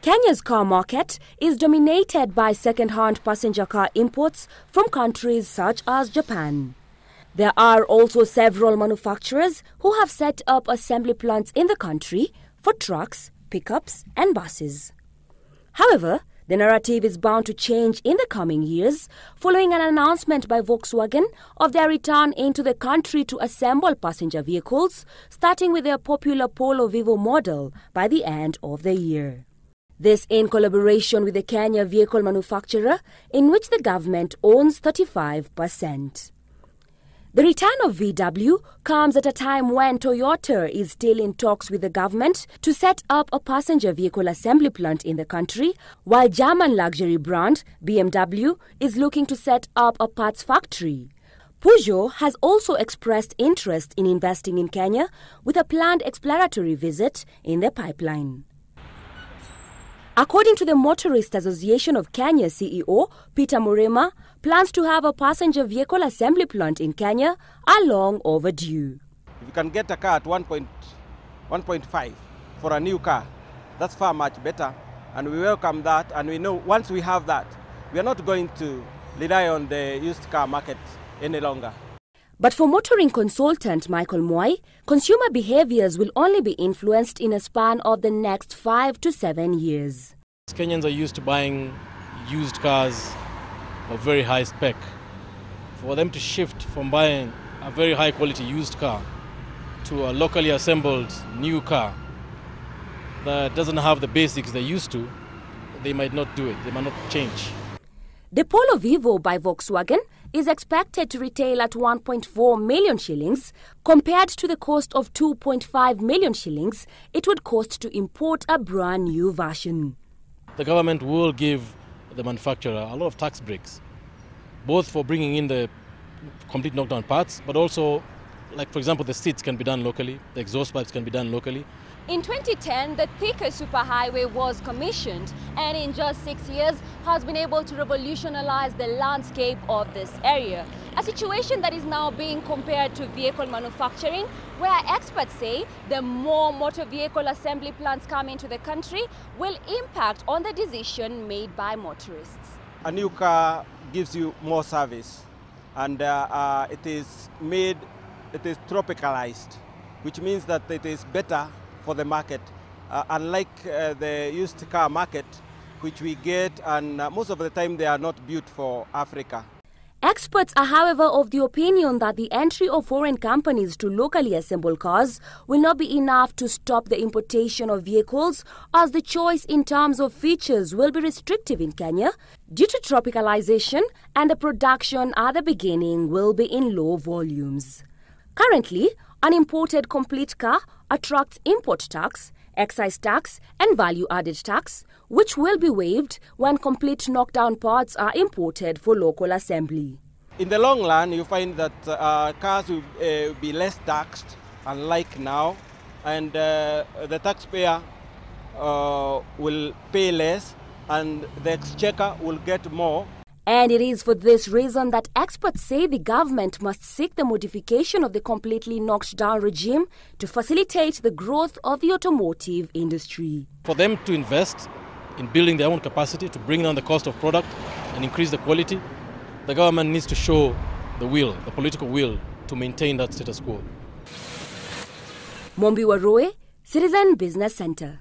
Kenya's car market is dominated by second-hand passenger car imports from countries such as Japan. There are also several manufacturers who have set up assembly plants in the country for trucks, pickups and buses. However, the narrative is bound to change in the coming years following an announcement by Volkswagen of their return into the country to assemble passenger vehicles, starting with their popular Polo Vivo model by the end of the year. This in collaboration with the Kenya vehicle manufacturer, in which the government owns 35%. The return of VW comes at a time when Toyota is still in talks with the government to set up a passenger vehicle assembly plant in the country, while German luxury brand BMW is looking to set up a parts factory. Peugeot has also expressed interest in investing in Kenya with a planned exploratory visit in the pipeline. According to the Motorists Association of Kenya CEO, Peter Murema, plans to have a passenger vehicle assembly plant in Kenya are long overdue. If you can get a car at 1.5 for a new car, that's far much better, and we welcome that, and we know once we have that, we are not going to rely on the used car market any longer. But for motoring consultant Michael Mwai, consumer behaviors will only be influenced in a span of the next 5 to 7 years. Kenyans are used to buying used cars of very high spec. For them to shift from buying a very high quality used car to a locally assembled new car that doesn't have the basics they used to, they might not do it, they might not change. The Polo Vivo by Volkswagen is expected to retail at 1.4 million shillings compared to the cost of 2.5 million shillings it would cost to import a brand new version. The government will give the manufacturer a lot of tax breaks, both for bringing in the complete knockdown parts, but also, like for example, the seats can be done locally, the exhaust pipes can be done locally. In 2010, the Thika superhighway was commissioned and in just 6 years has been able to revolutionize the landscape of this area. A situation that is now being compared to vehicle manufacturing, where experts say the more motor vehicle assembly plants come into the country will impact on the decision made by motorists. A new car gives you more service, and it is tropicalized, which means that it is better for the market, unlike the used car market, which we get, and most of the time they are not built for Africa. Experts are, however, of the opinion that the entry of foreign companies to locally assemble cars will not be enough to stop the importation of vehicles, as the choice in terms of features will be restrictive in Kenya due to tropicalization, and the production at the beginning will be in low volumes. Currently, an imported complete car attracts import tax, excise tax and value-added tax, which will be waived when complete knockdown parts are imported for local assembly. In the long run, you find that cars will be less taxed, unlike now, and the taxpayer will pay less and the exchequer will get more. And it is for this reason that experts say the government must seek the modification of the completely knocked down regime to facilitate the growth of the automotive industry. For them to invest in building their own capacity to bring down the cost of product and increase the quality, the government needs to show the will, the political will, to maintain that status quo. Mumbi Warui, Citizen Business Center.